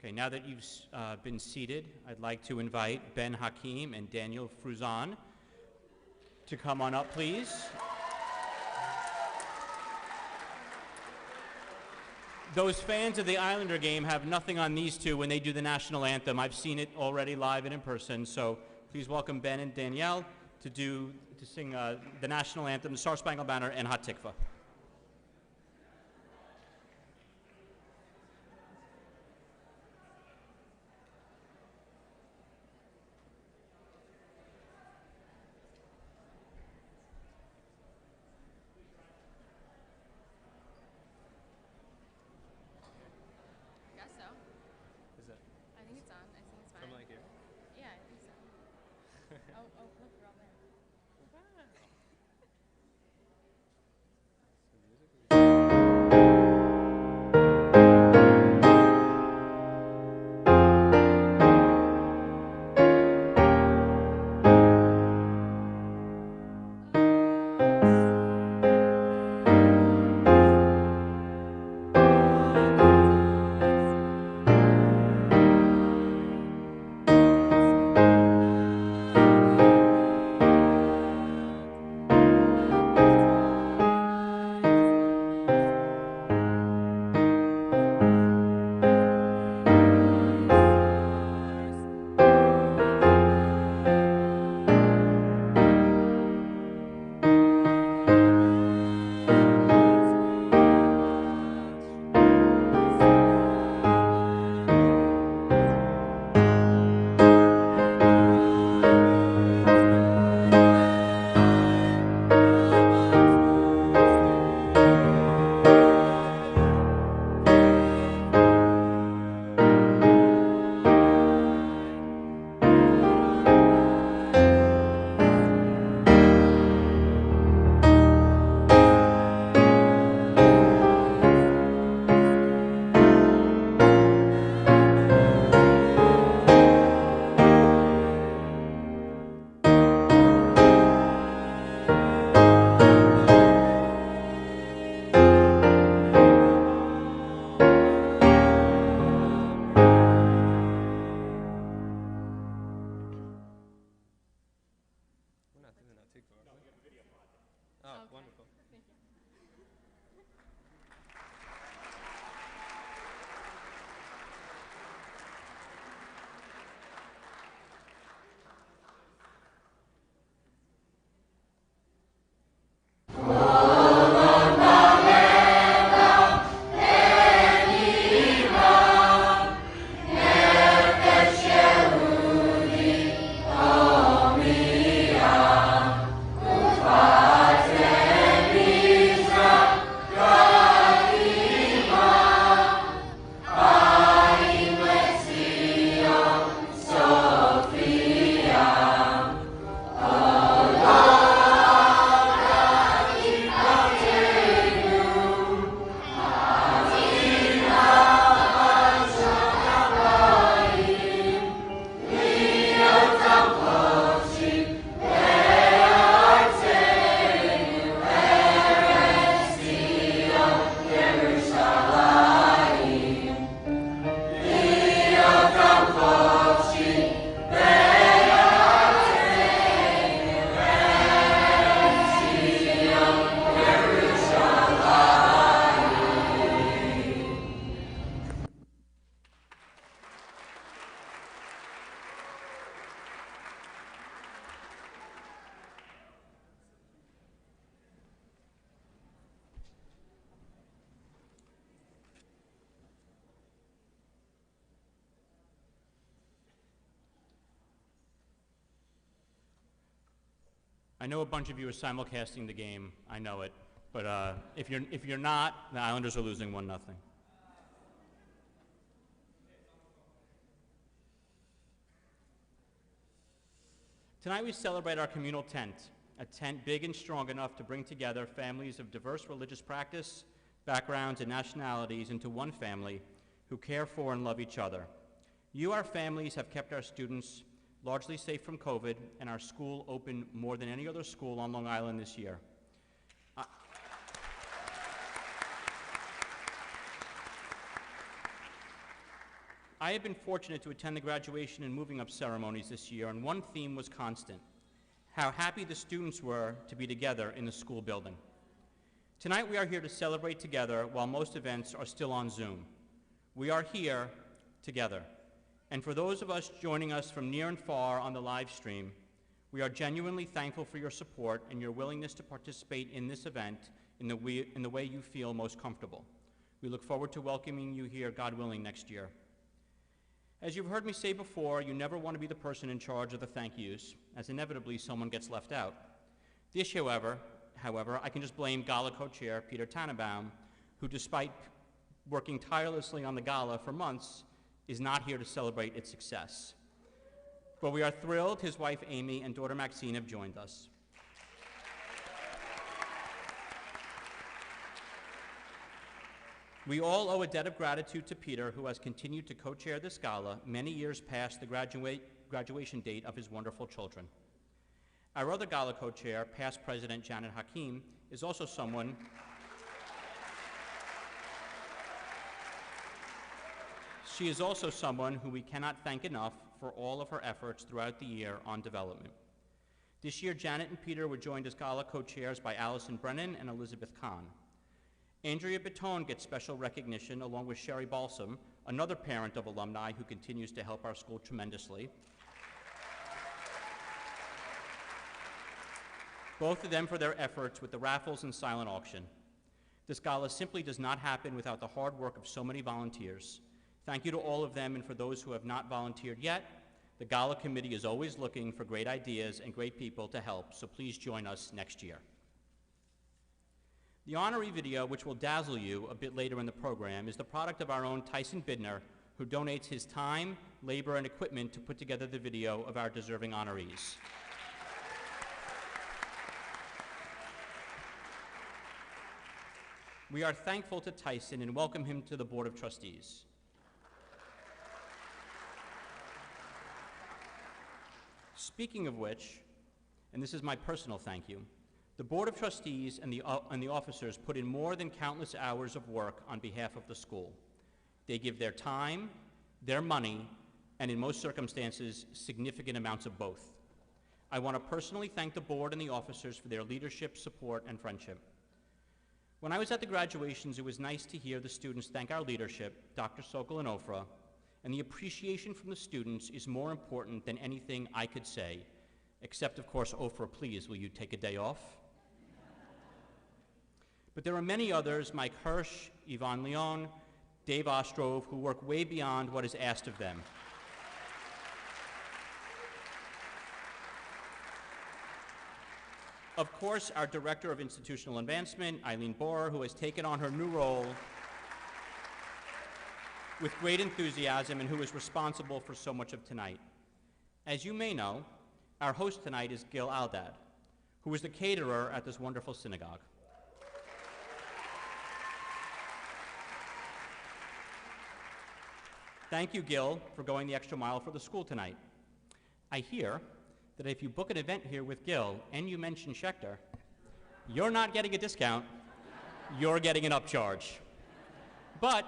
Okay, now that you've been seated, I'd like to invite Ben Hakim and Daniel Fruzan to come on up, please. Those fans of the Islander game have nothing on these two when they do the national anthem. I've seen it already live and in person, so please welcome Ben and Danielle to sing the national anthem, the Star Spangled Banner, and Hat Tikva. I know a bunch of you are simulcasting the game. I know it, but if you're not, the Islanders are losing 1-0. Tonight we celebrate our communal tent, a tent big and strong enough to bring together families of diverse religious practice, backgrounds, and nationalities into one family who care for and love each other. You, our families, have kept our students largely safe from COVID, and our school opened more than any other school on Long Island this year. I have been fortunate to attend the graduation and moving up ceremonies this year, and one theme was constant: how happy the students were to be together in the school building. Tonight we are here to celebrate together while most events are still on Zoom. We are here together. And for those of us joining us from near and far on the live stream, we are genuinely thankful for your support and your willingness to participate in this event in the way you feel most comfortable. We look forward to welcoming you here, God willing, next year. As you've heard me say before, you never want to be the person in charge of the thank yous, as inevitably someone gets left out. This, however, I can just blame Gala co-chair Peter Tannenbaum, who, despite working tirelessly on the Gala for months, is not here to celebrate its success. But we are thrilled his wife Amy and daughter Maxine have joined us. We all owe a debt of gratitude to Peter, who has continued to co-chair this gala many years past the graduation date of his wonderful children. Our other gala co-chair, past President Janet Hakim, is also someone She is also someone who we cannot thank enough for all of her efforts throughout the year on development. This year, Janet and Peter were joined as gala co-chairs by Allison Brennan and Elizabeth Kahn. Andrea Baton gets special recognition along with Sherry Balsam, another parent of alumni who continues to help our school tremendously. Both of them for their efforts with the raffles and silent auction. This gala simply does not happen without the hard work of so many volunteers. Thank you to all of them, and for those who have not volunteered yet, the Gala Committee is always looking for great ideas and great people to help, so please join us next year. The honoree video, which will dazzle you a bit later in the program, is the product of our own Tyson Bidner, who donates his time, labor, and equipment to put together the video of our deserving honorees. We are thankful to Tyson and welcome him to the Board of Trustees. Speaking of which, and this is my personal thank you, the Board of Trustees and the officers put in more than countless hours of work on behalf of the school. They give their time, their money, and in most circumstances, significant amounts of both. I want to personally thank the board and the officers for their leadership, support, and friendship. When I was at the graduations, it was nice to hear the students thank our leadership, Dr. Sokol and Ofra, and the appreciation from the students is more important than anything I could say, except, of course, Ofra, please, will you take a day off? But there are many others, Mike Hirsch, Yvonne Leon, Dave Ostrov, who work way beyond what is asked of them. Of course, our Director of Institutional Advancement, Eileen Borer, who has taken on her new role with great enthusiasm and who is responsible for so much of tonight. As you may know, our host tonight is Gil Aldad, who is the caterer at this wonderful synagogue. Thank you, Gil, for going the extra mile for the school tonight. I hear that if you book an event here with Gil and you mention Schechter, you're not getting a discount, you're getting an upcharge. But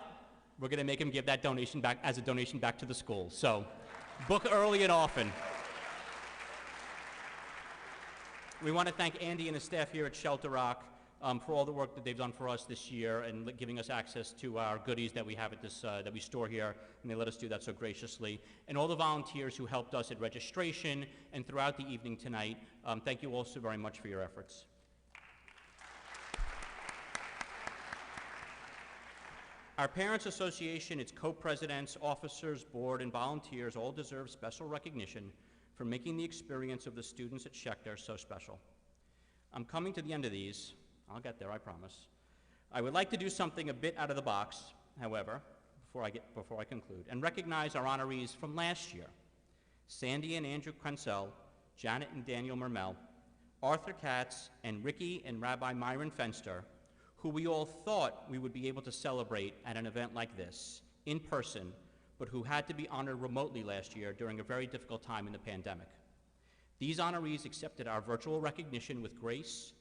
we're going to make him give that donation back as a donation back to the school. So book early and often. We want to thank Andy and his staff here at Shelter Rock for all the work that they've done for us this year and giving us access to our goodies that we have at this, that we store here, and they let us do that so graciously. And all the volunteers who helped us at registration and throughout the evening tonight, thank you all so very much for your efforts. Our Parents Association, its co-presidents, officers, board, and volunteers all deserve special recognition for making the experience of the students at Schechter so special. I'm coming to the end of these. I'll get there, I promise. I would like to do something a bit out of the box, however, before I conclude, and recognize our honorees from last year: Sandy and Andrew Krensel, Janet and Daniel Mermel, Arthur Katz, and Ricky and Rabbi Myron Fenster, who we all thought we would be able to celebrate at an event like this, in person, but who had to be honored remotely last year during a very difficult time in the pandemic. These honorees accepted our virtual recognition with grace,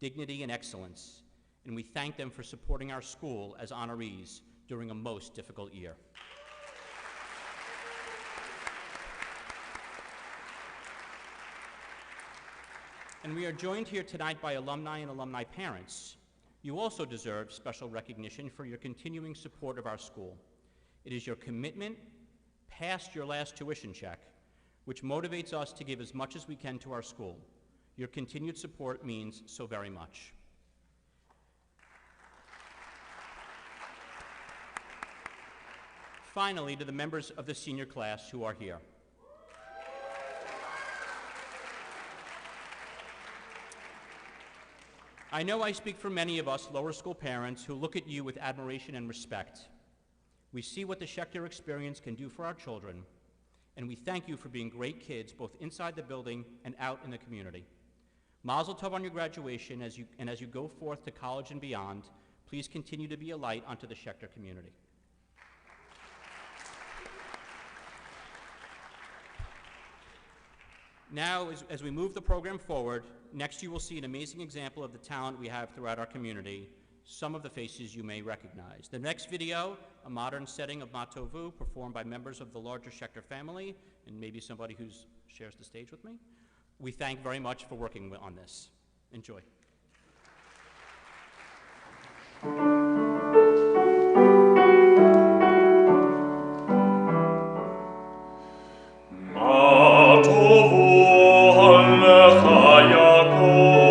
dignity, and excellence, and we thank them for supporting our school as honorees during a most difficult year. And we are joined here tonight by alumni and alumni parents. You also deserve special recognition for your continuing support of our school. It is your commitment past your last tuition check which motivates us to give as much as we can to our school. Your continued support means so very much. Finally, to the members of the senior class who are here. I know I speak for many of us lower school parents who look at you with admiration and respect. We see what the Schechter experience can do for our children, and we thank you for being great kids both inside the building and out in the community. Mazel tov on your graduation, as you go forth to college and beyond. Please continue to be a light unto the Schechter community. Now, as we move the program forward, next you will see an amazing example of the talent we have throughout our community, some of the faces you may recognize. The next video, a modern setting of Ma Tovu, performed by members of the larger Schechter family, and maybe somebody who shares the stage with me. We thank very much for working on this. Enjoy. Tovu, Hallecha, Yaakov.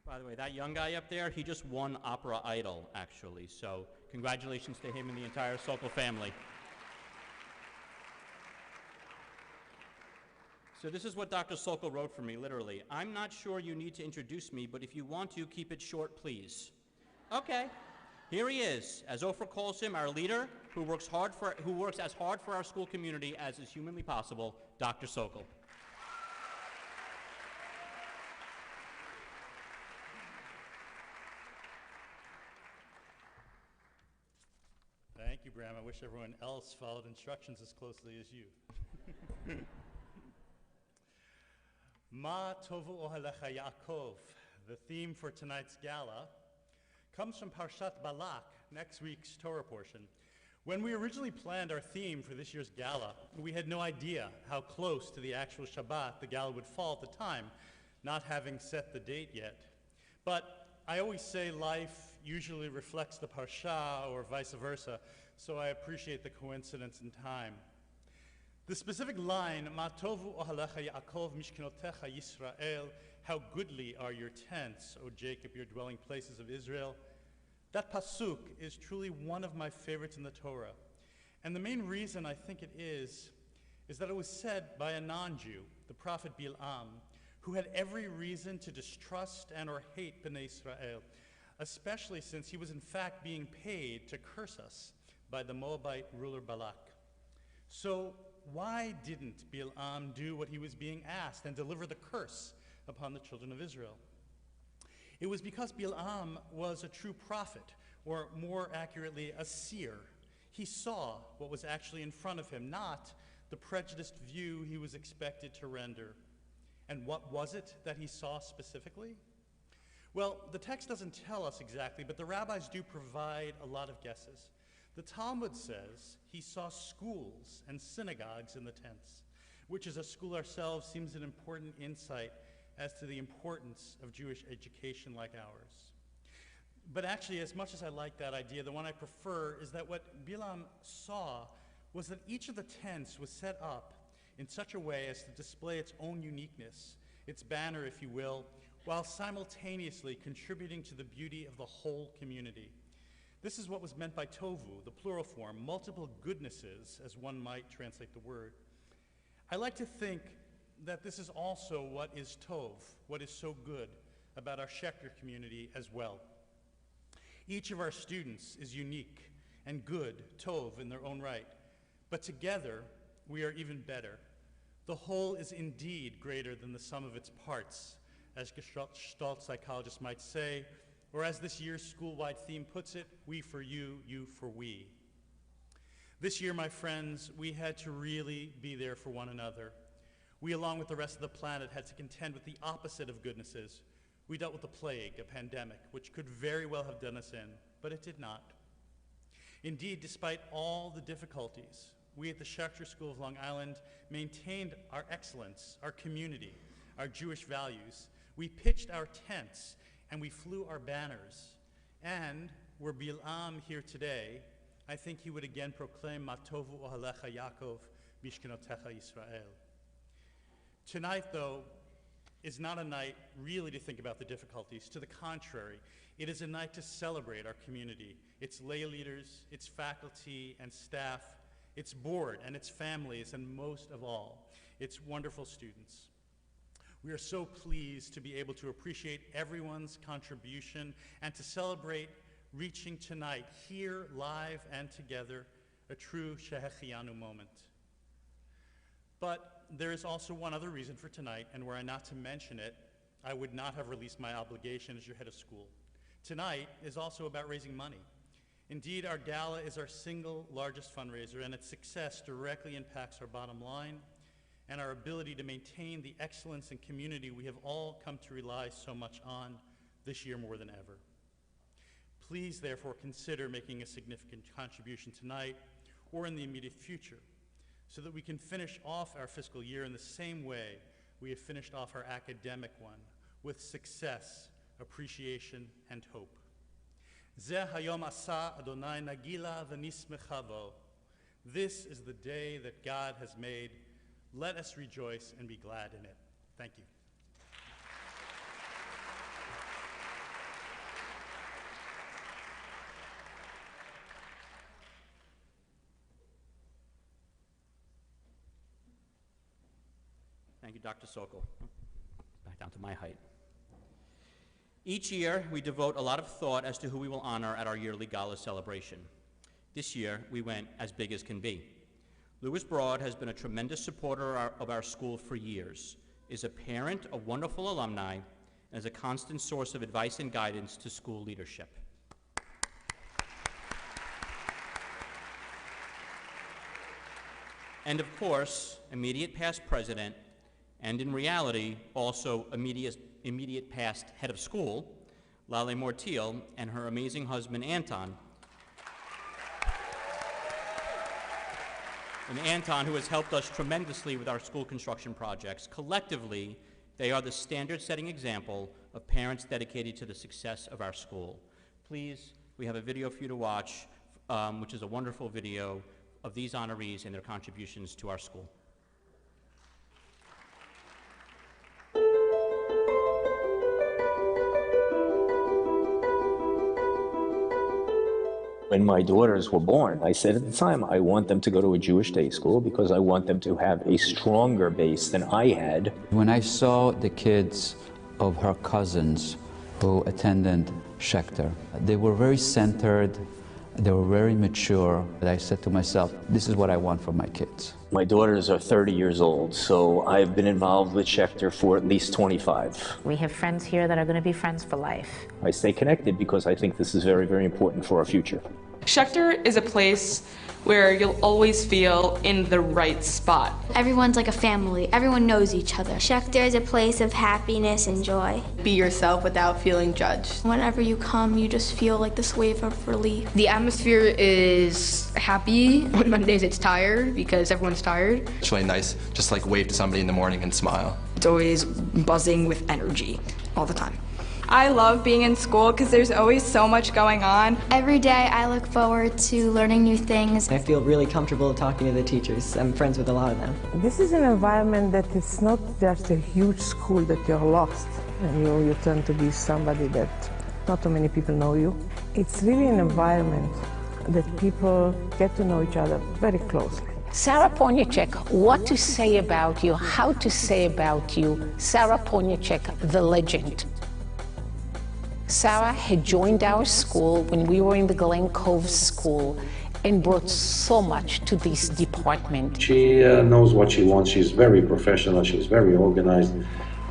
By the way, that young guy up there, he just won Opera Idol, actually. So congratulations to him and the entire Sokol family. So this is what Dr. Sokol wrote for me, literally. I'm not sure you need to introduce me, but if you want to, keep it short, please. Okay. Here he is, as Ofer calls him, our leader, who works as hard for our school community as is humanly possible, Dr. Sokol. Thank you, Bram. I wish everyone else followed instructions as closely as you. Ma tovu ohalecha Yaakov, the theme for tonight's gala, comes from Parshat Balak, next week's Torah portion. When we originally planned our theme for this year's gala, we had no idea how close to the actual Shabbat the gala would fall at the time, not having set the date yet. But I always say life usually reflects the Parsha or vice versa, so I appreciate the coincidence in time. The specific line, Ma tovu ohalecha Yaakov mishkenotecha Yisrael, how goodly are your tents, O Jacob, your dwelling places of Israel. That pasuk is truly one of my favorites in the Torah. And the main reason I think it is that it was said by a non-Jew, the prophet Bil'am, who had every reason to distrust and or hate Bnei Israel, especially since he was in fact being paid to curse us by the Moabite ruler Balak. So why didn't Bil'am do what he was being asked and deliver the curse upon the children of Israel? It was because Bil'am was a true prophet, or more accurately, a seer. He saw what was actually in front of him, not the prejudiced view he was expected to render. And what was it that he saw specifically? Well, the text doesn't tell us exactly, but the rabbis do provide a lot of guesses. The Talmud says he saw schools and synagogues in the tents, which as a school ourselves seems an important insight as to the importance of Jewish education like ours. But actually, as much as I like that idea, the one I prefer is that what Bil'am saw was that each of the tents was set up in such a way as to display its own uniqueness, its banner, if you will, while simultaneously contributing to the beauty of the whole community. This is what was meant by tovu, the plural form, multiple goodnesses, as one might translate the word. I like to think that this is also what is tov, what is so good about our Schechter community as well. Each of our students is unique and good, tov, in their own right, but together we are even better. The whole is indeed greater than the sum of its parts, as Gestalt psychologists might say, or as this year's school-wide theme puts it, we for you for we. This year, my friends, we had to really be there for one another. We, along with the rest of the planet, had to contend with the opposite of goodnesses. We dealt with the plague, a pandemic, which could very well have done us in, but it did not. Indeed, despite all the difficulties, we at the Schechter School of Long Island maintained our excellence, our community, our Jewish values. We pitched our tents, and we flew our banners. And were Bil'am here today, I think he would again proclaim, Ma tovu ohalecha Yaakov mishkenotecha Yisrael. Tonight, though, is not a night really to think about the difficulties. To the contrary, it is a night to celebrate our community, its lay leaders, its faculty and staff, its board and its families, and most of all, its wonderful students. We are so pleased to be able to appreciate everyone's contribution and to celebrate reaching tonight, here, live and together, a true Shehechianu moment. But there is also one other reason for tonight, and were I not to mention it, I would not have released my obligation as your head of school. Tonight is also about raising money. Indeed, our gala is our single largest fundraiser, and its success directly impacts our bottom line and our ability to maintain the excellence and community we have all come to rely so much on this year more than ever. Please, therefore, consider making a significant contribution tonight or in the immediate future so that we can finish off our fiscal year in the same way we have finished off our academic one, with success, appreciation, and hope. Zeh hayom asa Adonai nagila v'nismecha bo. This is the day that God has made. Let us rejoice and be glad in it. Thank you. Thank you, Dr. Sokol. Back down to my height. Each year, we devote a lot of thought as to who we will honor at our yearly gala celebration. This year, we went as big as can be. Lewis Broad has been a tremendous supporter of our school for years, is a parent, a wonderful alumni, and is a constant source of advice and guidance to school leadership. And of course, immediate past president, and in reality, also immediate past head of school, Lale Mortil, and her amazing husband, Anton. And Anton, who has helped us tremendously with our school construction projects. Collectively, they are the standard-setting example of parents dedicated to the success of our school. Please, we have a video for you to watch, which is a wonderful video of these honorees and their contributions to our school. When my daughters were born, I said at the time, I want them to go to a Jewish day school because I want them to have a stronger base than I had. When I saw the kids of her cousins who attended Schechter, they were very centered, they were very mature. I said to myself, this is what I want for my kids. My daughters are 30 years old, so I've been involved with Schechter for at least 25. We have friends here that are going to be friends for life. I stay connected because I think this is very, very important for our future. Schechter is a place where you'll always feel in the right spot. Everyone's like a family. Everyone knows each other. Schechter is a place of happiness and joy. Be yourself without feeling judged. Whenever you come, you just feel like this wave of relief. The atmosphere is happy. On Mondays it's tired because everyone's tired. It's really nice, just like wave to somebody in the morning and smile. It's always buzzing with energy all the time. I love being in school because there's always so much going on. Every day I look forward to learning new things. I feel really comfortable talking to the teachers. I'm friends with a lot of them. This is an environment that it's not just a huge school that you're lost and you turn to be somebody that not too many people know you. It's really an environment that people get to know each other very closely. Sarah Poniachek, what to say about you, how to say about you. Sarah Poniachek, the legend. Sarah had joined our school when we were in the Glen Cove School and brought so much to this department. She knows what she wants. She's very professional. She's very organized.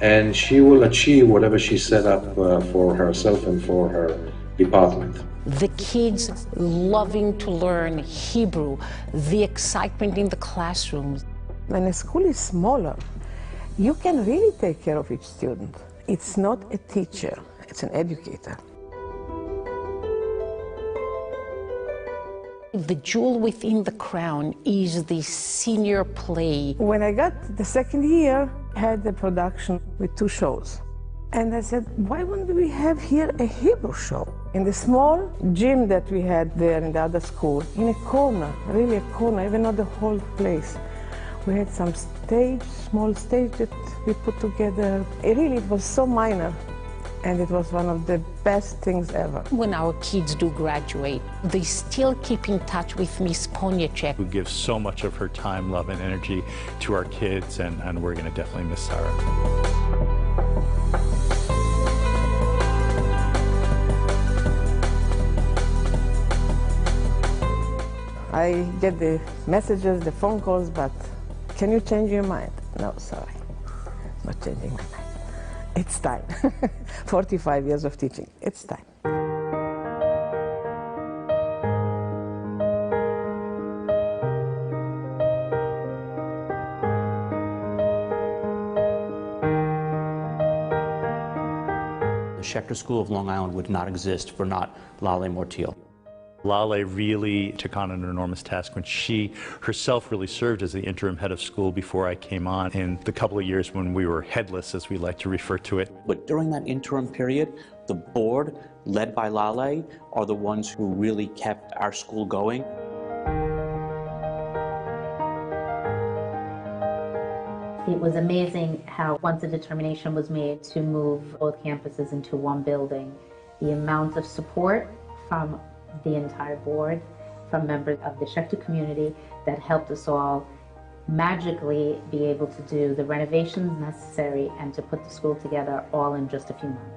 And she will achieve whatever she set up for herself and for her department. The kids loving to learn Hebrew, the excitement in the classrooms. When a school is smaller, you can really take care of each student. It's not a teacher. It's an educator. The jewel within the crown is the senior play. When I got the second year, I had the production with 2 shows. And I said, why wouldn't we have here a Hebrew show? In the small gym that we had there in the other school, in a corner, really a corner, even not the whole place. We had some stage, small stage that we put together. It was so minor. And it was one of the best things ever. When our kids do graduate, they still keep in touch with Miss Poniachek, who gives so much of her time, love, and energy to our kids, and we're going to definitely miss Sarah. I get the messages, the phone calls, but can you change your mind? No, sorry, not changing my mind. It's time. 45 years of teaching. It's time. The Schechter School of Long Island would not exist for not Lale Mortil. Lale really took on an enormous task when she herself really served as the interim head of school before I came on in the couple of years when we were headless, as we like to refer to it. But during that interim period, the board, led by Lale, are the ones who really kept our school going. It was amazing how once a determination was made to move both campuses into one building, the amount of support from the entire board, from members of the Schechter community that helped us all magically be able to do the renovations necessary and to put the school together all in just a few months.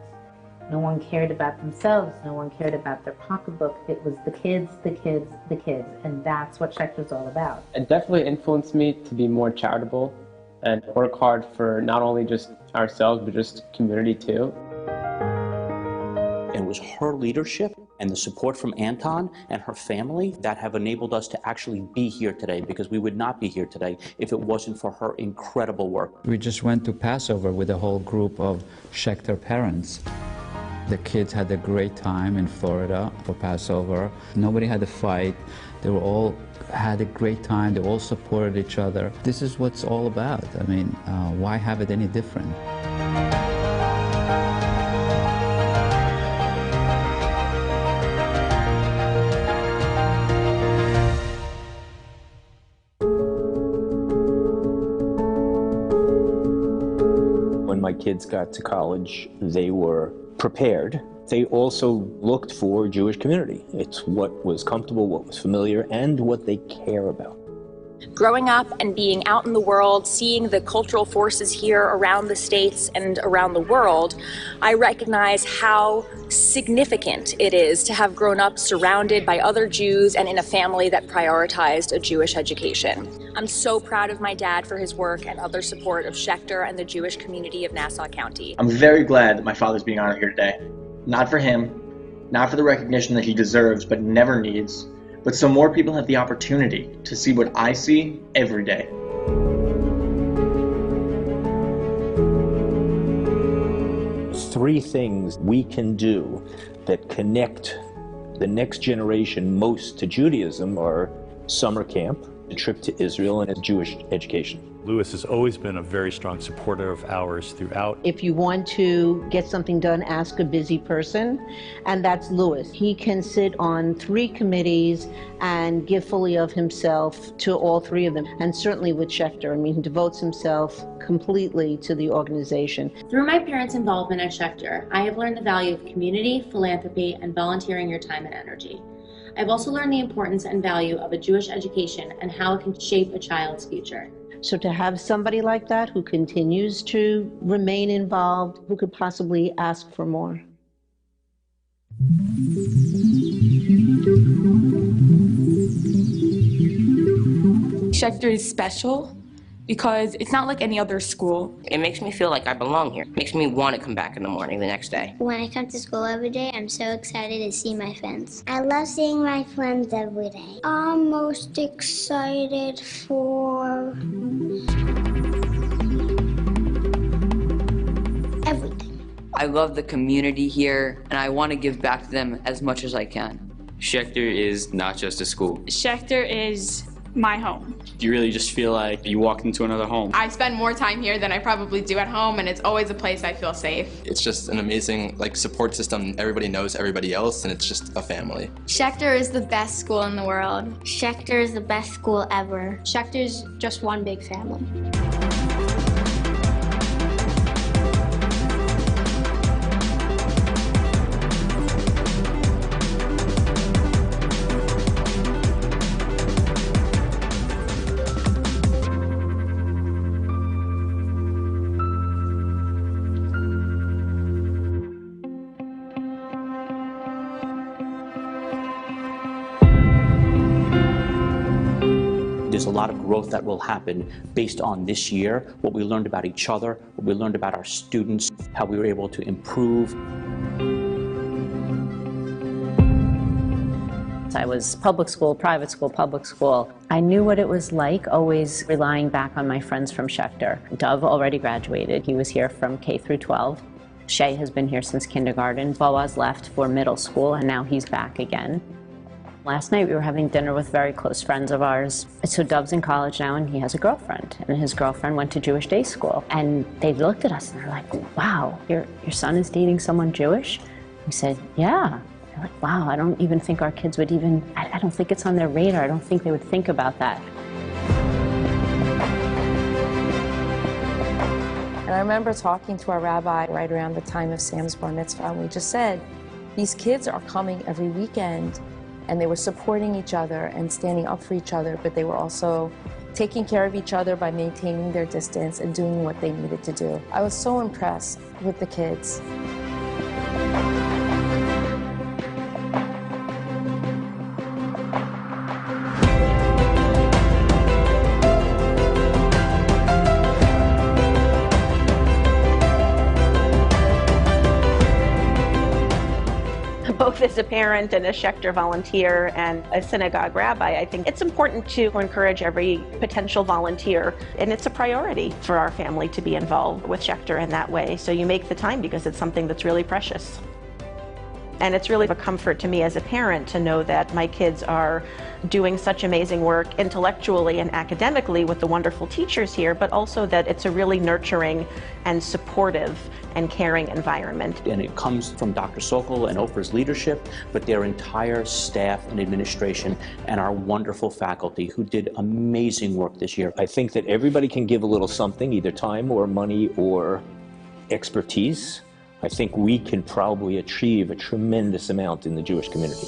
No one cared about themselves, no one cared about their pocketbook. It was the kids, the kids, the kids, and that's what Schechter's all about. It definitely influenced me to be more charitable and work hard for not only just ourselves, but just community too. And it was her leadership and the support from Anton and her family that have enabled us to actually be here today, because we would not be here today if it wasn't for her incredible work. We just went to Passover with a whole group of Schechter parents. The kids had a great time in Florida for Passover. Nobody had a fight. They were all had a great time. They all supported each other. This is what it's all about. I mean, why have it any different? When my kids got to college, they were prepared. They also looked for Jewish community. It's what was comfortable, what was familiar, and what they care about. Growing up and being out in the world, seeing the cultural forces here around the States and around the world, I recognize how significant it is to have grown up surrounded by other Jews and in a family that prioritized a Jewish education. I'm so proud of my dad for his work and other support of Schechter and the Jewish community of Nassau County. I'm very glad that my father's being honored here today. Not for him, not for the recognition that he deserves but never needs, but so more people have the opportunity to see what I see every day. Three things we can do that connect the next generation most to Judaism are summer camp, a trip to Israel, and a Jewish education. Louis has always been a very strong supporter of ours throughout. If you want to get something done, ask a busy person, and that's Louis. He can sit on 3 committees and give fully of himself to all 3 of them, and certainly with Schechter. I mean, he devotes himself completely to the organization. Through my parents' involvement at Schechter, I have learned the value of community, philanthropy, and volunteering your time and energy. I've also learned the importance and value of a Jewish education and how it can shape a child's future. So to have somebody like that who continues to remain involved, who could possibly ask for more? Schechter is special because it's not like any other school. It makes me feel like I belong here. It makes me want to come back in the morning the next day. When I come to school every day, I'm so excited to see my friends. I love seeing my friends every day. I'm most excited for everything. I love the community here, and I want to give back to them as much as I can. Schechter is not just a school. Schechter is my home. You really just feel like you walked into another home. I spend more time here than I probably do at home, and it's always a place I feel safe. It's just an amazing support system. Everybody knows everybody else, and it's just a family. Schechter is the best school in the world. Schechter is the best school ever. Schechter's just one big family. There's a lot of growth that will happen based on this year, what we learned about each other, what we learned about our students, how we were able to improve. I was public school, private school, public school. I knew what it was like, always relying back on my friends from Schechter. Dov already graduated. He was here from K through 12. Shay has been here since kindergarten. Boaz left for middle school, and now he's back again. Last night we were having dinner with very close friends of ours. So Dov's in college now, and he has a girlfriend, and his girlfriend went to Jewish day school. And they looked at us and they're like, wow, your son is dating someone Jewish? We said, yeah. They're like, wow, I don't even think our kids would even, I don't think it's on their radar. I don't think they would think about that. And I remember talking to our rabbi right around the time of Sam's bar mitzvah, and we just said, these kids are coming every weekend, and they were supporting each other and standing up for each other, but they were also taking care of each other by maintaining their distance and doing what they needed to do. I was so impressed with the kids. Both as a parent and a Schechter volunteer and a synagogue rabbi, I think it's important to encourage every potential volunteer, and it's a priority for our family to be involved with Schechter in that way. So you make the time because it's something that's really precious. And it's really a comfort to me as a parent to know that my kids are doing such amazing work intellectually and academically with the wonderful teachers here, but also that it's a really nurturing and supportive and caring environment. And it comes from Dr. Sokol and Oprah's leadership, but their entire staff and administration and our wonderful faculty who did amazing work this year. I think that everybody can give a little something, either time or money or expertise. I think we can probably achieve a tremendous amount in the Jewish community.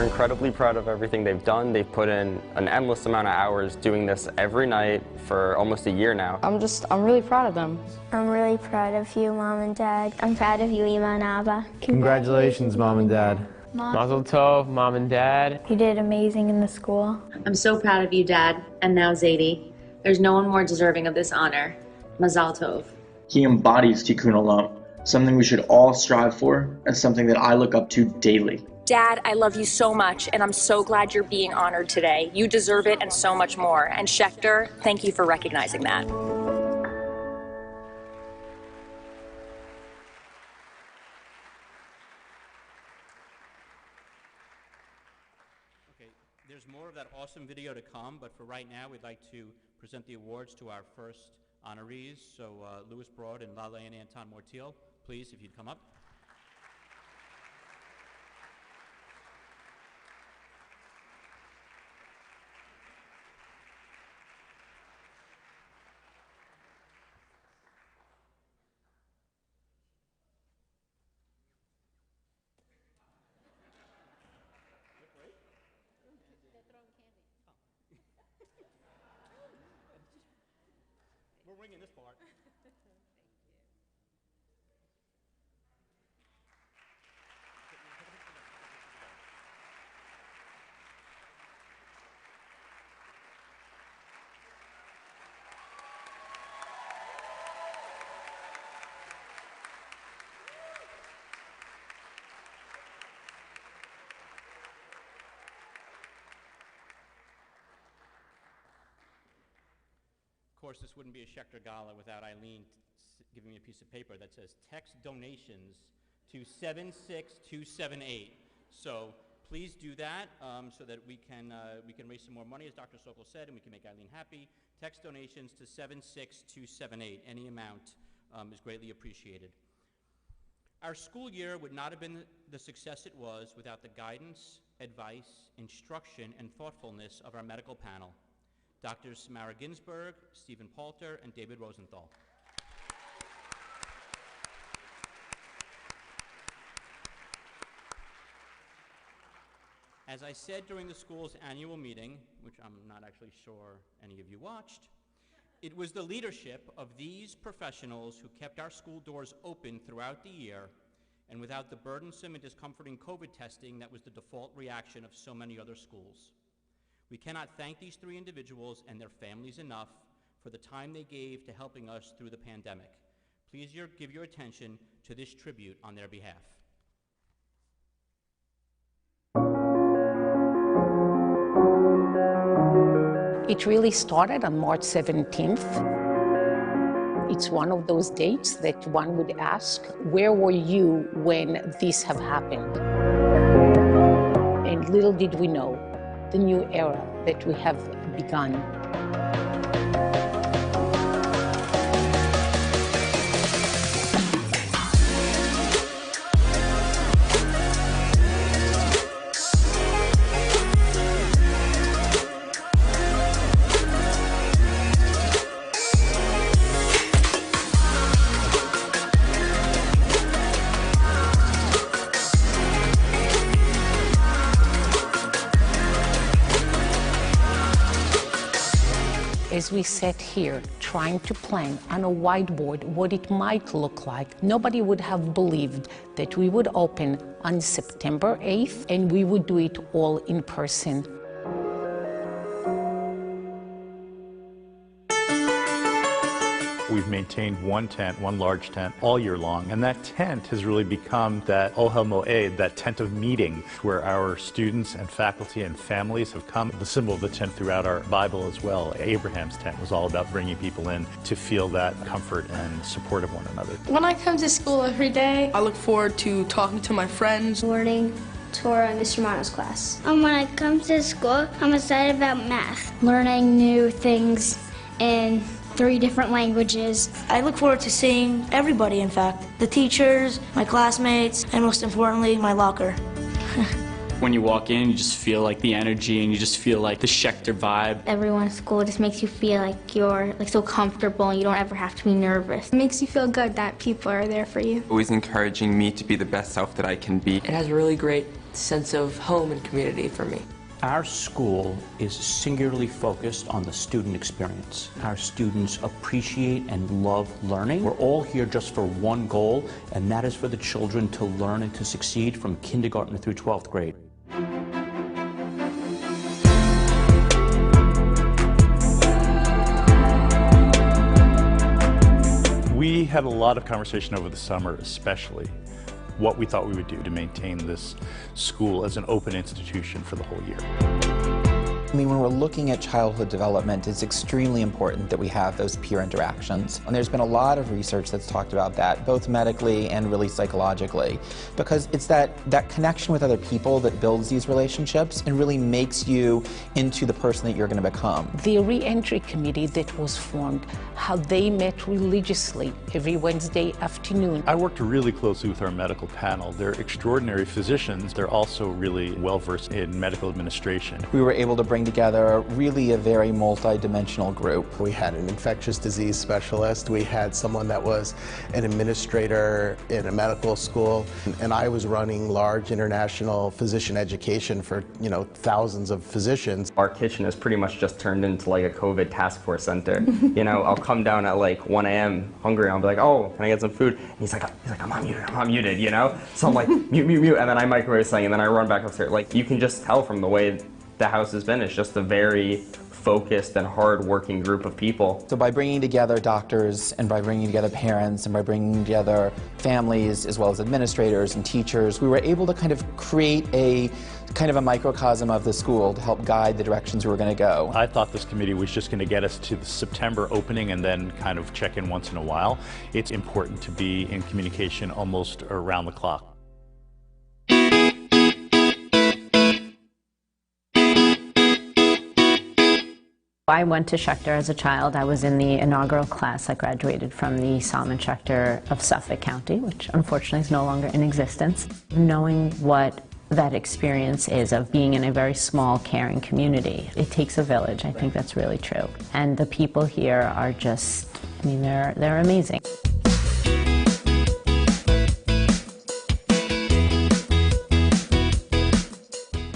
Incredibly proud of everything they've done. They've put in an endless amount of hours doing this every night for almost a year now. I'm really proud of them. I'm really proud of you, Mom and Dad. I'm proud of you, Ima and Abba. Congratulations, Mom and Dad. Mazel tov, Mom and Dad. You did amazing in the school. I'm so proud of you, Dad, and now Zadie. There's no one more deserving of this honor. Mazal tov. He embodies Tikkun Olam, something we should all strive for and something that I look up to daily. Dad, I love you so much, and I'm so glad you're being honored today. You deserve it and so much more. And Schechter, thank you for recognizing that. Okay, there's more of that awesome video to come, but for right now, we'd like to present the awards to our first honorees. So Louis Broad and Lale and Anton Mortiel, please, if you'd come up. We're winging this part. Of course, this wouldn't be a Schechter Gala without Eileen giving me a piece of paper that says text donations to 76278. So please do that so that we can raise some more money, as Dr. Sokol said, and we can make Eileen happy. Text donations to 76278. Any amount is greatly appreciated. Our school year would not have been the success it was without the guidance, advice, instruction, and thoughtfulness of our medical panel. Drs. Samara Ginsberg, Stephen Palter, and David Rosenthal. As I said during the school's annual meeting, which I'm not actually sure any of you watched, it was the leadership of these professionals who kept our school doors open throughout the year, and without the burdensome and discomforting COVID testing that was the default reaction of so many other schools. We cannot thank these three individuals and their families enough for the time they gave to helping us through the pandemic. Please give your attention to this tribute on their behalf. It really started on March 17th. It's one of those dates that one would ask, where were you when this have happened? And little did we know the new era that we have begun. As we sat here trying to plan on a whiteboard what it might look like, nobody would have believed that we would open on September 8th and we would do it all in person. We've maintained one tent, one large tent, all year long, and that tent has really become that Ohel Moed, that tent of meeting, where our students and faculty and families have come. The symbol of the tent throughout our Bible as well, Abraham's tent, was all about bringing people in to feel that comfort and support of one another. When I come to school every day, I look forward to talking to my friends. Learning Torah in Mr. Mano's class. And when I come to school, I'm excited about math. Learning new things in 3 different languages. I look forward to seeing everybody, in fact. The teachers, my classmates, and most importantly, my locker. When you walk in, you just feel like the energy and you just feel like the Schechter vibe. Everyone at school just makes you feel like you're so comfortable and you don't ever have to be nervous. It makes you feel good that people are there for you. Always encouraging me to be the best self that I can be. It has a really great sense of home and community for me. Our school is singularly focused on the student experience. Our students appreciate and love learning. We're all here just for one goal, and that is for the children to learn and to succeed from kindergarten through 12th grade. We had a lot of conversation over the summer, especially what we thought we would do to maintain this school as an open institution for the whole year. I mean, when we're looking at childhood development, it's extremely important that we have those peer interactions. And there's been a lot of research that's talked about that, both medically and really psychologically, because it's that connection with other people that builds these relationships and really makes you into the person that you're going to become. The re-entry committee that was formed, how they met religiously every Wednesday afternoon. I worked really closely with our medical panel. They're extraordinary physicians. They're also really well-versed in medical administration. We were able to bring together really a very multi-dimensional group. We had an infectious disease specialist. We had someone that was an administrator in a medical school. And I was running large international physician education for, thousands of physicians. Our kitchen has pretty much just turned into like a COVID task force center. I'll come down at like 1 a.m. hungry and I'll be like, oh, can I get some food? And he's like, I'm not muted, So I'm like, mute, and then I microwave something and then I run back upstairs. Like, you can just tell from the way the house has been. It's just a very focused and hard-working group of people. So by bringing together doctors and by bringing together parents and by bringing together families as well as administrators and teachers, we were able to kind of create a microcosm of the school to help guide the directions we were going to go. I thought this committee was just going to get us to the September opening and then kind of check in once in a while. It's important to be in communication almost around the clock. I went to Schechter as a child. I was in the inaugural class. I graduated from the Solomon Schechter of Suffolk County, which unfortunately is no longer in existence. Knowing what that experience is of being in a very small, caring community. It takes a village. I think that's really true. And the people here are just, they're amazing.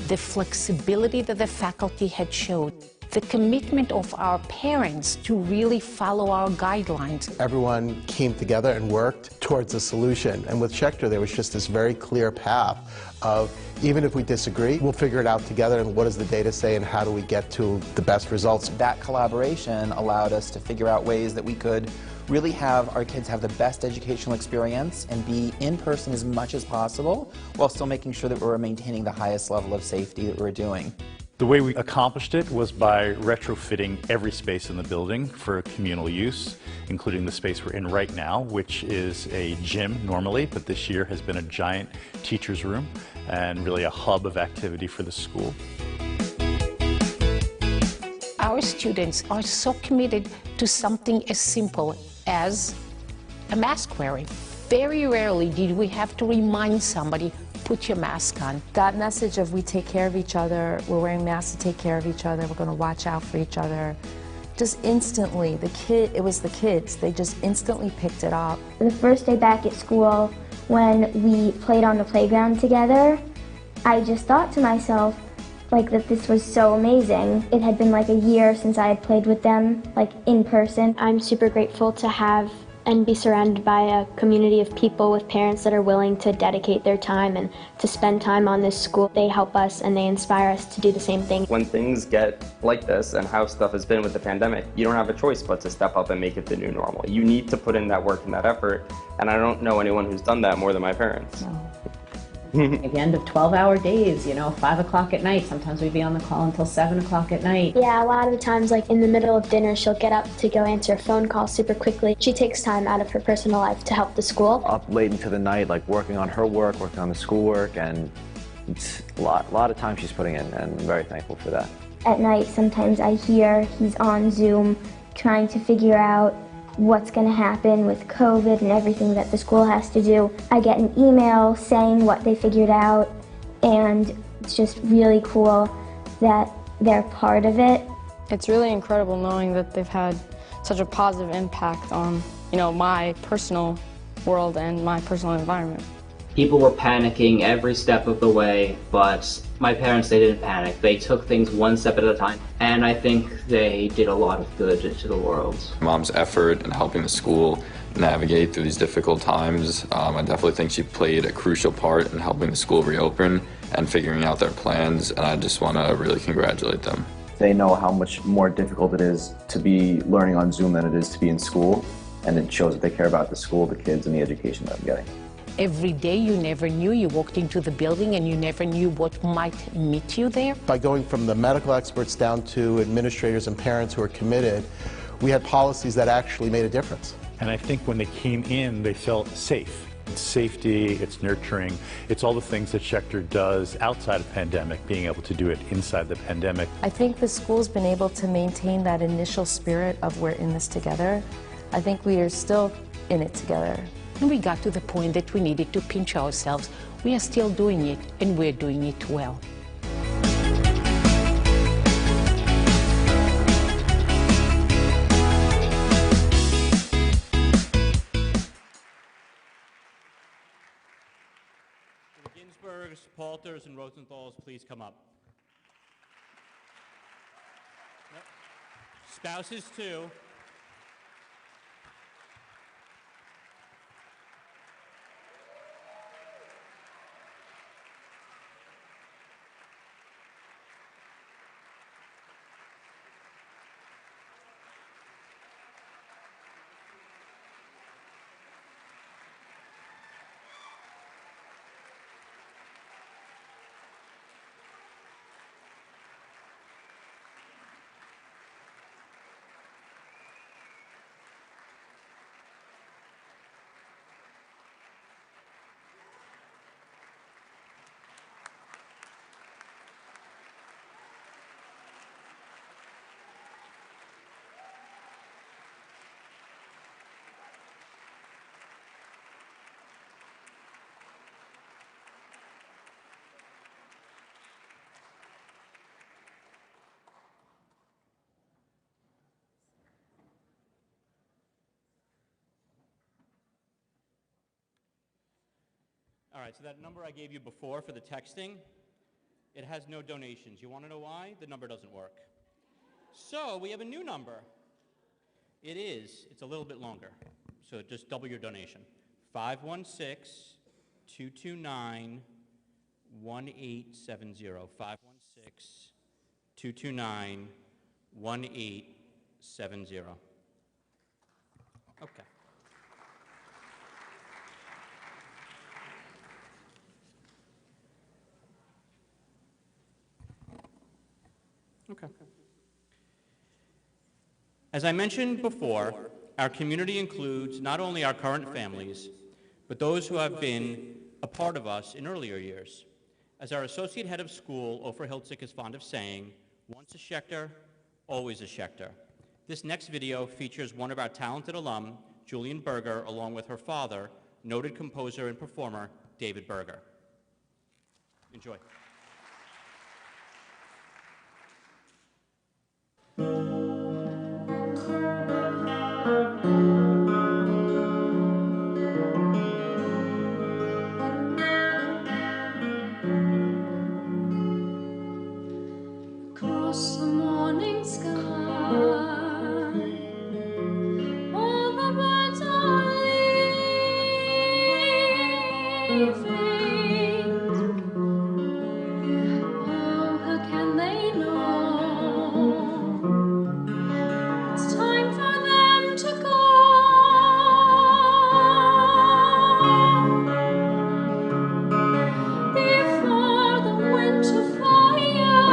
The flexibility that the faculty had showed, the commitment of our parents to really follow our guidelines. Everyone came together and worked towards a solution. And with Schechter, there was just this very clear path of, even if we disagree, we'll figure it out together, and what does the data say, and how do we get to the best results. That collaboration allowed us to figure out ways that we could really have our kids have the best educational experience and be in person as much as possible, while still making sure that we were maintaining the highest level of safety that we were doing. The way we accomplished it was by retrofitting every space in the building for communal use, including the space we're in right now, which is a gym normally, but this year has been a giant teacher's room and really a hub of activity for the school. Our students are so committed to something as simple as a mask wearing. Very rarely did we have to remind somebody, put your mask on. That message of we take care of each other, we're wearing masks to take care of each other, we're going to watch out for each other. Just instantly, it was the kids, they just instantly picked it up. The first day back at school, when we played on the playground together, I just thought to myself, that this was so amazing. It had been like a year since I had played with them, in person. I'm super grateful to have and be surrounded by a community of people with parents that are willing to dedicate their time and to spend time on this school. They help us and they inspire us to do the same thing. When things get like this and how stuff has been with the pandemic, you don't have a choice but to step up and make it the new normal. You need to put in that work and that effort, and I don't know anyone who's done that more than my parents. No. At the end of 12-hour days, 5 o'clock at night, sometimes we'd be on the call until 7 o'clock at night. Yeah, a lot of the times, in the middle of dinner, she'll get up to go answer a phone call super quickly. She takes time out of her personal life to help the school. Up late into the night, working on her work, working on the schoolwork, and it's a lot of time she's putting in, and I'm very thankful for that. At night, sometimes I hear he's on Zoom trying to figure out what's going to happen with COVID and everything that the school has to do. I get an email saying what they figured out, and it's just really cool that they're part of it. It's really incredible knowing that they've had such a positive impact on, my personal world and my personal environment. People were panicking every step of the way, but my parents, they didn't panic. They took things one step at a time, and I think they did a lot of good to the world. Mom's effort in helping the school navigate through these difficult times, I definitely think she played a crucial part in helping the school reopen and figuring out their plans, and I just want to really congratulate them. They know how much more difficult it is to be learning on Zoom than it is to be in school, and it shows that they care about the school, the kids, and the education that I'm getting. Every day you never knew. You walked into the building and you never knew what might meet you there. By going from the medical experts down to administrators and parents who are committed, we had policies that actually made a difference. And I think when they came in, they felt safe. It's safety, it's nurturing, it's all the things that Schechter does outside of pandemic, being able to do it inside the pandemic. I think the school's been able to maintain that initial spirit of we're in this together. I think we are still in it together. And we got to the point that we needed to pinch ourselves. We are still doing it, and we're doing it well. The Ginsbergs, Palters, and Rosenthals, please come up. Yep. Spouses, too. All right, so that number I gave you before for the texting, it has no donations. You want to know why? The number doesn't work. So we have a new number. It's a little bit longer, so just double your donation. 516-229-1870. 516-229-1870. Okay. Okay. As I mentioned before, our community includes not only our current families, but those who have been a part of us in earlier years. As our associate head of school, Ofer Hiltzik, is fond of saying, once a Schechter, always a Schechter. This next video features one of our talented alum, Julian Berger, along with her father, noted composer and performer, David Berger. Enjoy. Across the morning sky, all the birds are leaving. Oh, how can they know it's time for them to go? Before the winter fire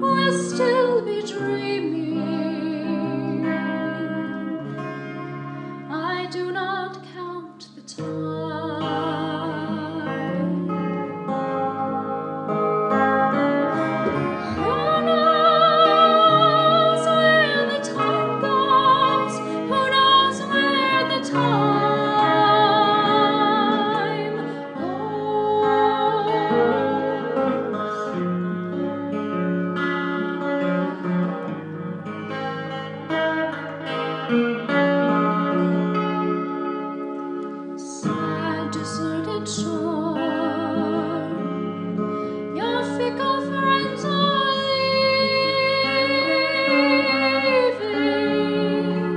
will still be dreaming. I do not count the time. Who knows where the time goes? Who knows where the time goes? Sad, deserted shore, your fickle friends are leaving.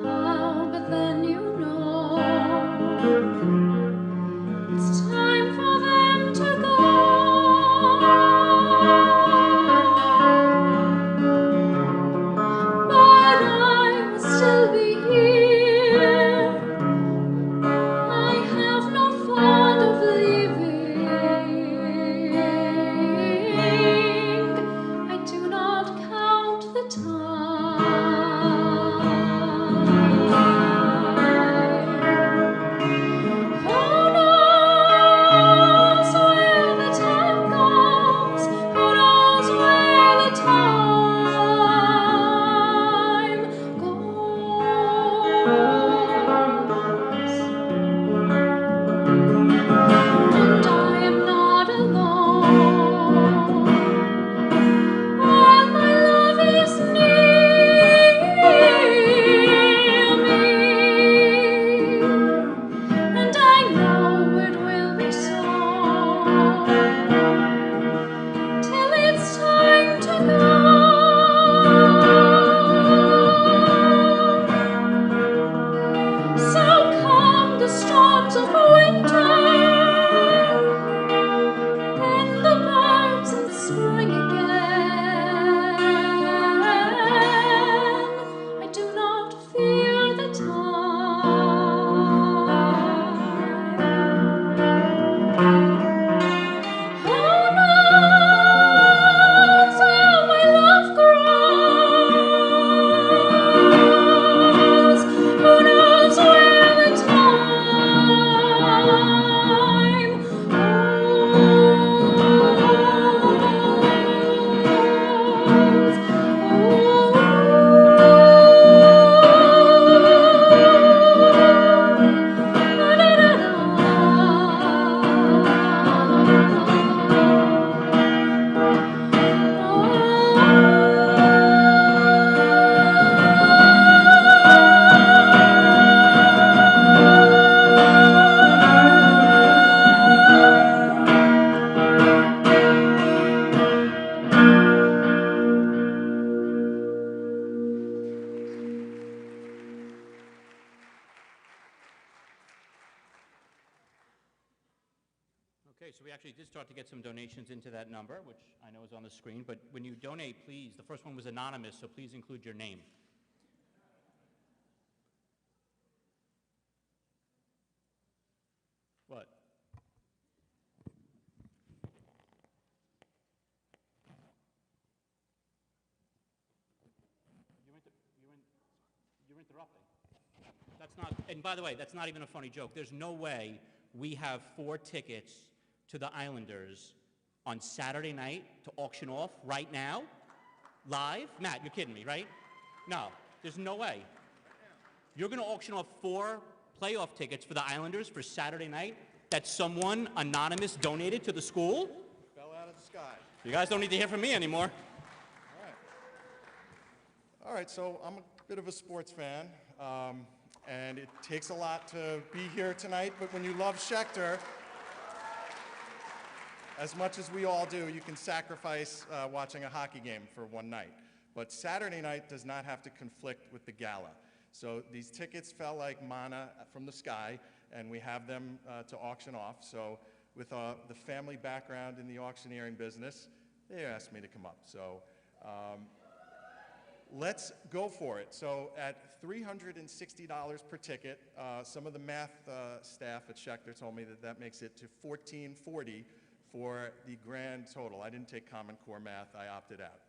Oh, but then you know it's time for them to go. But I will still be here. I have no thought of leaving. I do not count the time. Who knows where the time goes? Who knows where the time goes? And I am not alone. While my love is near me, and I know it will be so till it's time to go. So come the storms of winter, then the birds of spring again. I do not fear the time. Who knows where my love grows? Who knows where the time Okay, so we actually did start to get some donations into that number, which I know is on the screen, but when you donate, please, the first one was anonymous, so please include your name. What? interrupting. That's not, and by the way, that's not even a funny joke. There's no way we have 4 tickets to the Islanders on Saturday night to auction off right now, live. Matt, you're kidding me, right? No, there's no way. You're going to auction off 4 playoff tickets for the Islanders for Saturday night that someone anonymous donated to the school? Fell out of the sky. You guys don't need to hear from me anymore. All right, so I'm a bit of a sports fan, and it takes a lot to be here tonight, but when you love Schechter, as much as we all do, you can sacrifice watching a hockey game for one night. But Saturday night does not have to conflict with the gala. So these tickets fell like manna from the sky, and we have them to auction off. So with the family background in the auctioneering business, they asked me to come up. So let's go for it. So at $360 per ticket, some of the math staff at Schechter told me that makes it to $1,440 for the grand total. I didn't take Common Core math, I opted out.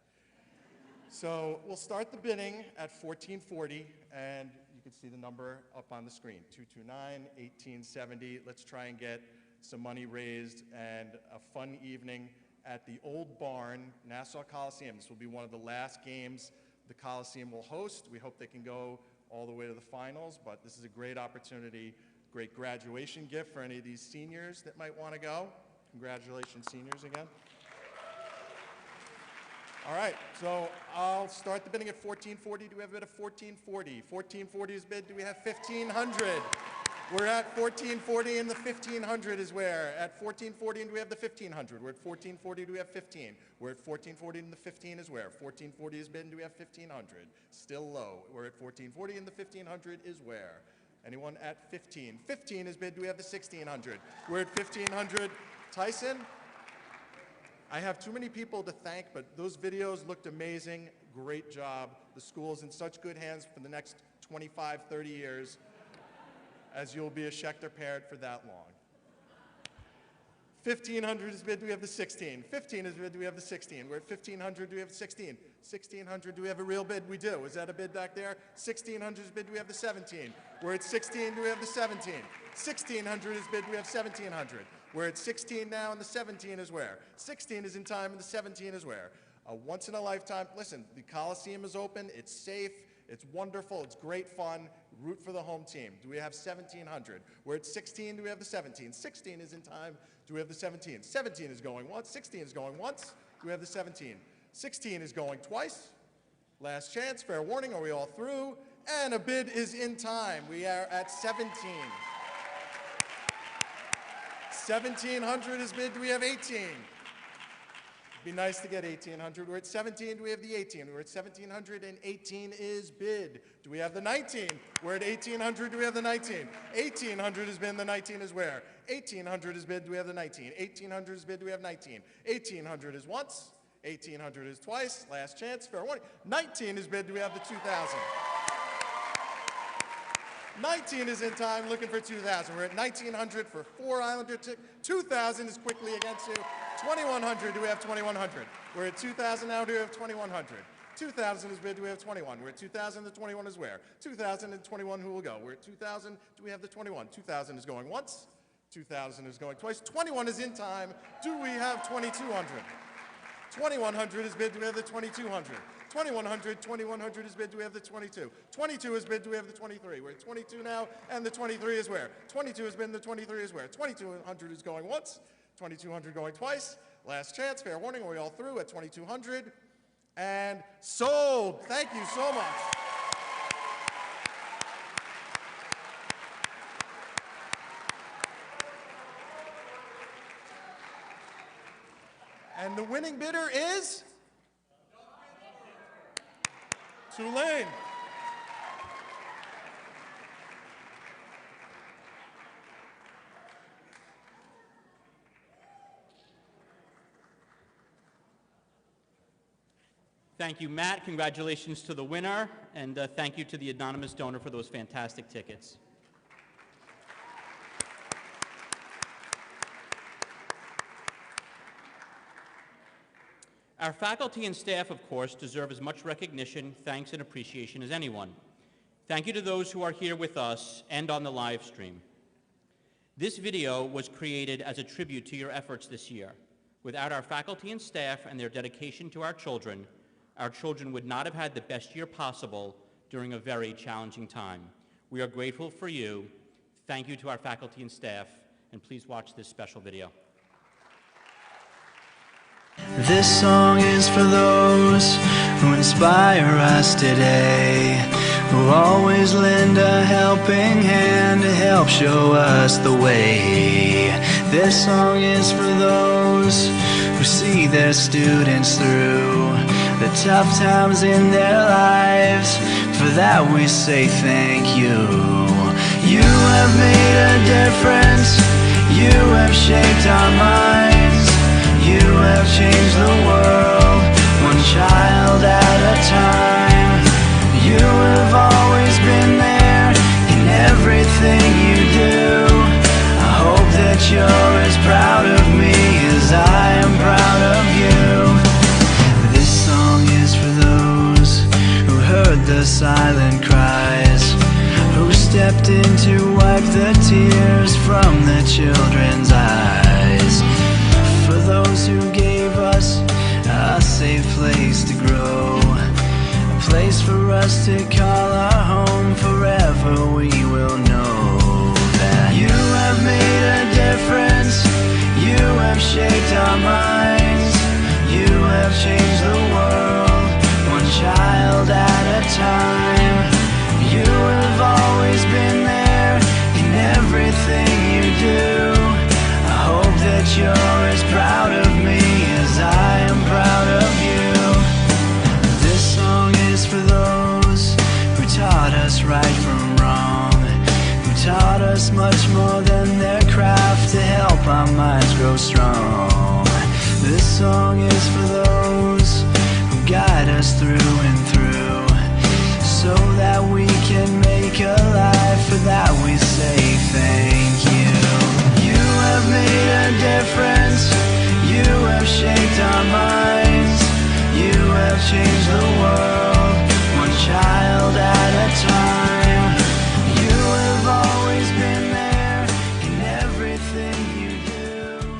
So we'll start the bidding at $1,440, and you can see the number up on the screen, 229, 1870. Let's try and get some money raised and a fun evening at the Old Barn, Nassau Coliseum. This will be one of the last games the Coliseum will host. We hope they can go all the way to the finals, but this is a great opportunity, great graduation gift for any of these seniors that might want to go. Congratulations, seniors, again. All right, so I'll start the bidding at $1,440. Do we have a bid of $1,440? $1,440 is bid. Do we have $1,500? We're at $1,440, and the $1,500 is where? At $1,440, and do we have the $1,500? We're at $1,440, do we have 15? We're at $1,440, and the 15 is where? $1,440 is bid, and do we have $1,500? Still low. We're at $1,440, and the $1,500 is where? Anyone at 15? 15 is bid. Do we have the $1,600? We're at $1,500. Tyson? I have too many people to thank, but those videos looked amazing. Great job. The school's in such good hands for the next 25, 30 years, as you'll be a Schechter parent for that long. 1,500 is bid. Do we have the 16? 15 is bid. Do we have the 16? We're at 1,500. Do we have the 16? 1,600. Do we have a real bid? We do. Is that a bid back there? 1,600 is bid. Do we have the 17? We're at 16. Do we have the 17? 1,600 is bid. Do we have 1,700? We're at 16 now, and the 17 is where? 16 is in time, and the 17 is where? A once-in-a-lifetime. Listen, the Coliseum is open. It's safe. It's wonderful. It's great fun. Root for the home team. Do we have 1,700? We're at 16. Do we have the 17? 16 is in time. Do we have the 17? 17 is going once. 16 is going once. Do we have the 17? 16 is going twice. Last chance. Fair warning. Are we all through? And a bid is in time. We are at 17. 1,700 is bid. Do we have 18? It'd be nice to get 1,800. We're at 17. Do we have the 18? We're at 1,700, and 18 is bid. Do we have the 19? We're at 1,800. Do we have the 19? 1,800 is bid, and the 19 is where? 1,800 is bid. Do we have the 19? 1,800 is bid. Do we have 19? 1,800 is once. 1,800 is twice. Last chance. Fair warning. 19 is bid. Do we have the 2,000? 19 is in time, looking for 2,000. We're at 1,900 for 4 Islander tickets. 2,000 is quickly against you. 2,100, do we have 2,100? We're at 2,000 now, do we have 2,100? 2,000 is bid, do we have 21? We're at 2,000, the 21 is where? 2,000 and 21, who will go? We're at 2,000, do we have the 21? 2,000 is going once, 2,000 is going twice, 21 is in time, do we have 2,200? 2,100 is bid, do we have the 2,200? 2,100 is bid, do we have the 22? 22 is bid, do we have the 23? We're at 22 now, and the 23 is where? 22 is bid, and the 23 is where? 2,200 is going once, 2,200 going twice. Last chance, fair warning, are we all through at 2,200? And sold! Thank you so much. And the winning bidder is? Tulane. Thank you, Matt. Congratulations to the winner, and thank you to the anonymous donor for those fantastic tickets. Our faculty and staff, of course, deserve as much recognition, thanks, and appreciation as anyone. Thank you to those who are here with us and on the live stream. This video was created as a tribute to your efforts this year. Without our faculty and staff and their dedication to our children would not have had the best year possible during a very challenging time. We are grateful for you. Thank you to our faculty and staff, and please watch this special video. This song is for those who inspire us today, who always lend a helping hand to help show us the way. This song is for those who see their students through the tough times in their lives. For that we say thank you. You have made a difference. You have shaped our minds. You have changed the world, one child at a time. You have always been there in everything you do. I hope that you're as proud of me as I am proud of you. This song is for those who heard the silent cries, who stepped in to wipe the tears from the children's eyes. For those who gave us a safe place to grow, a place for us to call our home. Forever we will know that you have made a difference. You have shaped our minds. You have changed the world, one child at a time. You have always been there in everything you do. I hope that you're as proud of me as I am proud of you. This song is for those who taught us right from wrong, who taught us much more than their craft to help our minds grow strong. This song is for those who guide us through and through, so that we can make a life. For that we say thank you. You have made a difference. You have shaped our minds. You have changed the world, one child at a time. You have always been there in everything you do.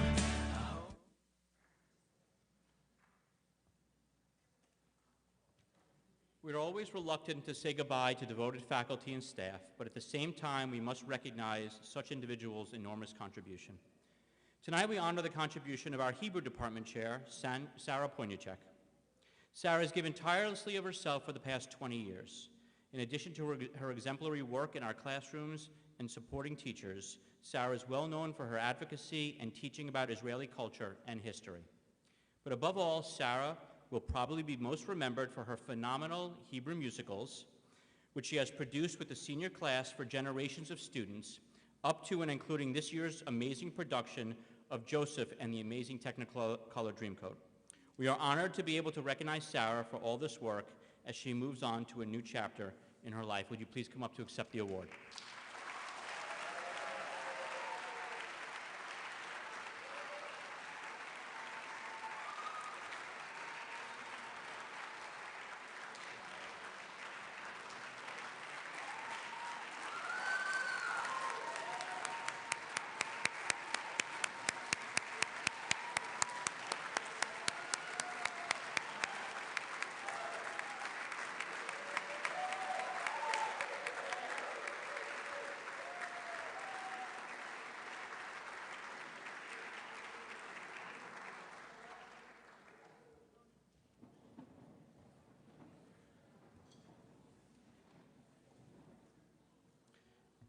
We're always reluctant to say goodbye to devoted faculty and staff, but at the same time, we must recognize such individuals' enormous contribution. Tonight, we honor the contribution of our Hebrew department chair, Sarah Poynichek. Sarah has given tirelessly of herself for the past 20 years. In addition to her exemplary work in our classrooms and supporting teachers, Sarah is well known for her advocacy and teaching about Israeli culture and history. But above all, Sarah will probably be most remembered for her phenomenal Hebrew musicals, which she has produced with the senior class for generations of students, up to and including this year's amazing production of Joseph and the Amazing Technicolor Dreamcoat. We are honored to be able to recognize Sarah for all this work as she moves on to a new chapter in her life. Would you please come up to accept the award?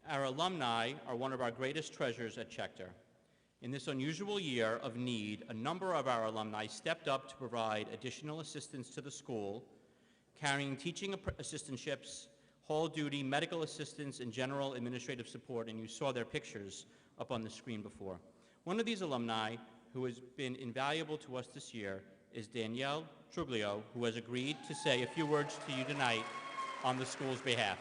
Our alumni are one of our greatest treasures at Schechter. In this unusual year of need, a number of our alumni stepped up to provide additional assistance to the school, carrying teaching assistantships, hall duty, medical assistance, and general administrative support, and you saw their pictures up on the screen before. One of these alumni who has been invaluable to us this year is Danielle Truglio, who has agreed to say a few words to you tonight on the school's behalf.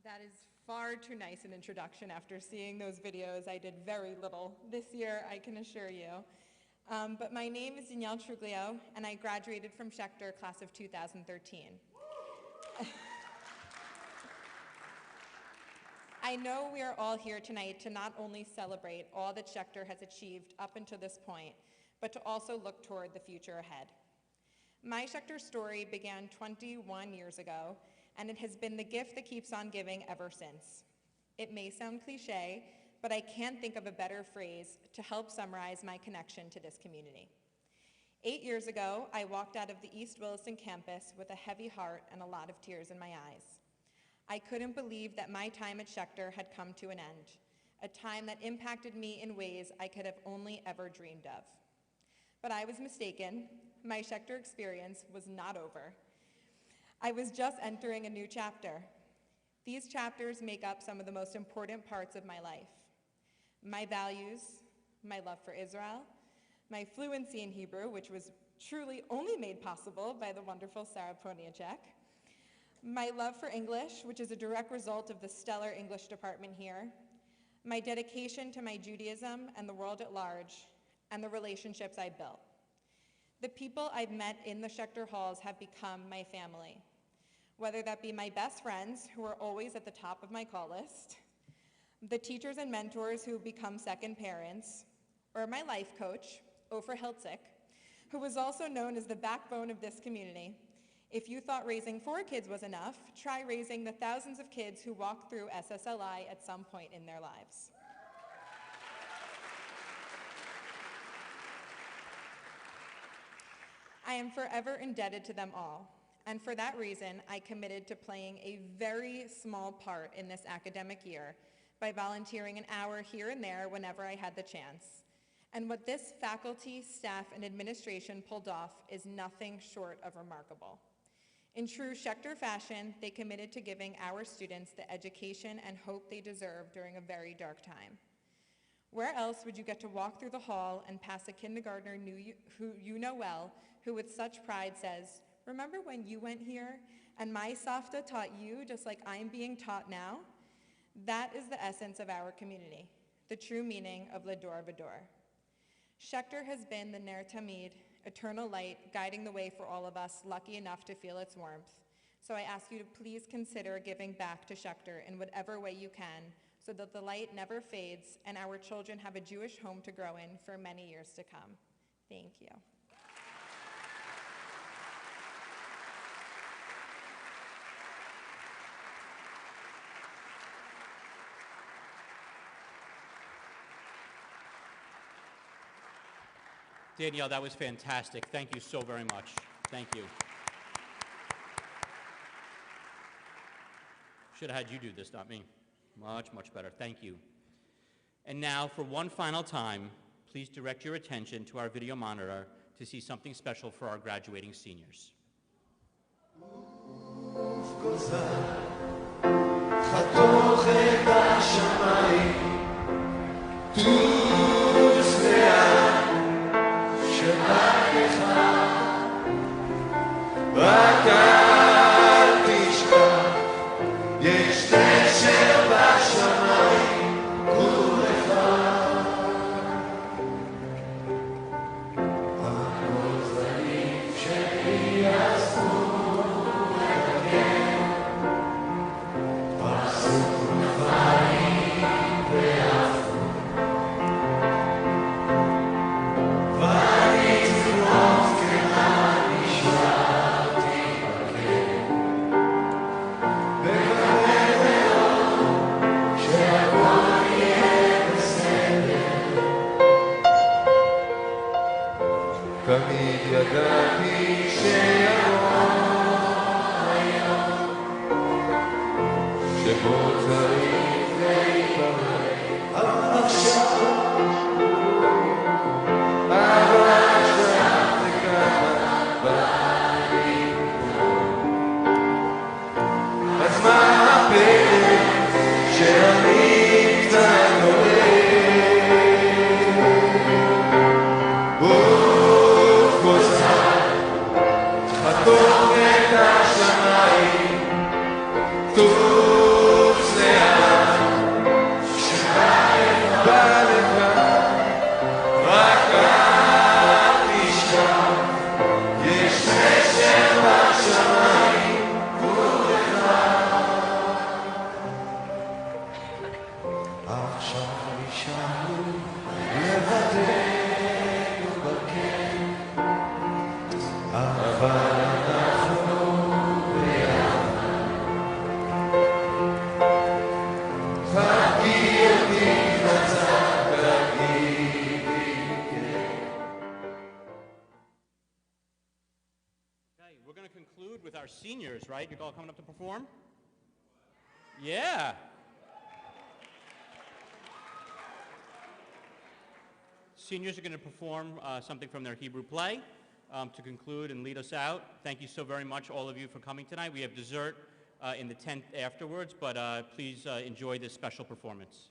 That is far too nice an introduction. After seeing those videos, I did very little this year, I can assure you. But my name is Danielle Truglio, and I graduated from Schechter, class of 2013. I know we are all here tonight to not only celebrate all that Schechter has achieved up until this point, but to also look toward the future ahead. My Schechter story began 21 years ago, and it has been the gift that keeps on giving ever since. It may sound cliche, but I can't think of a better phrase to help summarize my connection to this community. 8 years ago, I walked out of the East Williston campus with a heavy heart and a lot of tears in my eyes. I couldn't believe that my time at Schechter had come to an end, a time that impacted me in ways I could have only ever dreamed of. But I was mistaken. My Schechter experience was not over. I was just entering a new chapter. These chapters make up some of the most important parts of my life. My values, my love for Israel, my fluency in Hebrew, which was truly only made possible by the wonderful Sarah Poniachek, my love for English, which is a direct result of the stellar English department here, my dedication to my Judaism and the world at large, and the relationships I built. The people I've met in the Schechter halls have become my family, whether that be my best friends, who are always at the top of my call list, the teachers and mentors who have become second parents, or my life coach, Ofer Hiltzik, who was also known as the backbone of this community. If you thought raising 4 kids was enough, try raising the thousands of kids who walk through SSLI at some point in their lives. I am forever indebted to them all, and for that reason, I committed to playing a very small part in this academic year by volunteering an hour here and there whenever I had the chance. And what this faculty, staff, and administration pulled off is nothing short of remarkable. In true Schechter fashion, they committed to giving our students the education and hope they deserve during a very dark time. Where else would you get to walk through the hall and pass a kindergartner who you know well, who with such pride says, "Remember when you went here and my Savta taught you just like I'm being taught now?" That is the essence of our community, the true meaning of Ledor Vador. Schechter has been the Ner Tamid, eternal light, guiding the way for all of us lucky enough to feel its warmth. So I ask you to please consider giving back to Schechter in whatever way you can, so that the light never fades and our children have a Jewish home to grow in for many years to come. Thank you. Danielle, that was fantastic. Thank you so very much. Thank you. Should have had you do this, not me. Much, much better. Thank you. And now, for one final time, please direct your attention to our video monitor to see something special for our graduating seniors. רק אל תשכח, יש נשר בשמיים, כולך. המאזנים שלי יעזבו לתקן, פרסו כנפיים ועפו, ואני תזרום כנען נשמע. תמיד ידעתי שיבוא היום שבו צריך להתעורר, אבל עכשיו זה ככה בעלי. אז מה הפלא שאני קצת עולה? חתום את השמיים, טוס conclude with our seniors, right? You're all coming up to perform? Yeah. Seniors are going to perform something from their Hebrew play to conclude and lead us out. Thank you so very much, all of you, for coming tonight. We have dessert in the tent afterwards, but please enjoy this special performance.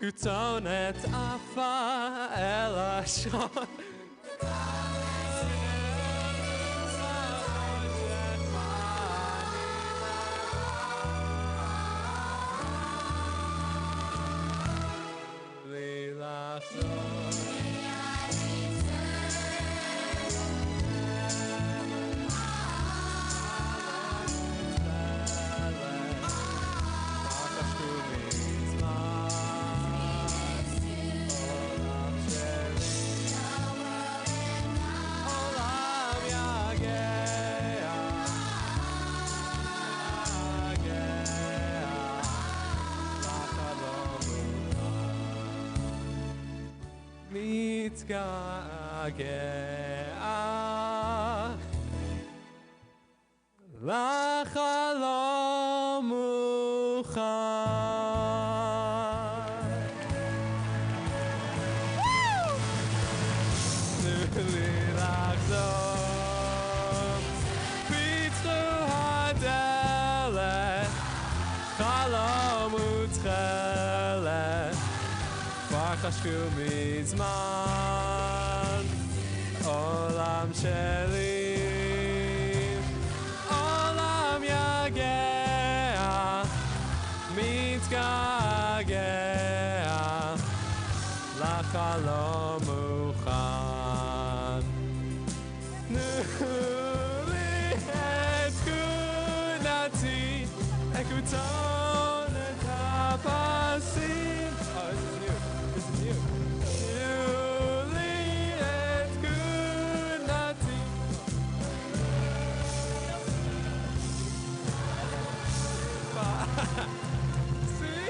כצונת עפה אל השון לי לעשות מתגעגע לחלום מוכן. תנו לי לחזור, פתחו הדלת, חלום ותכלת, כבר חשכו מזמן, עולם שלי, עולם יגע, מתגעגע, לחלום מוכן. תנו לי את תכונתי, את כותונת הפסים. Oh, this is you. This is you. תנו לי את תכונתי. See?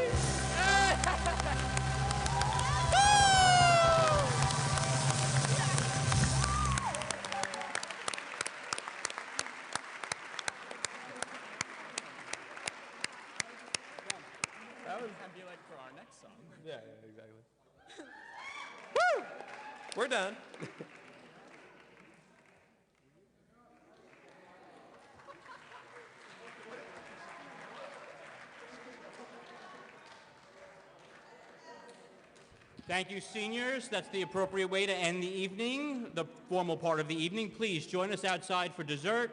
That was gonna be like for our next song. Yeah, exactly. Woo! We're done. Thank you, seniors. That's the appropriate way to end the evening, the formal part of the evening. Please join us outside for dessert.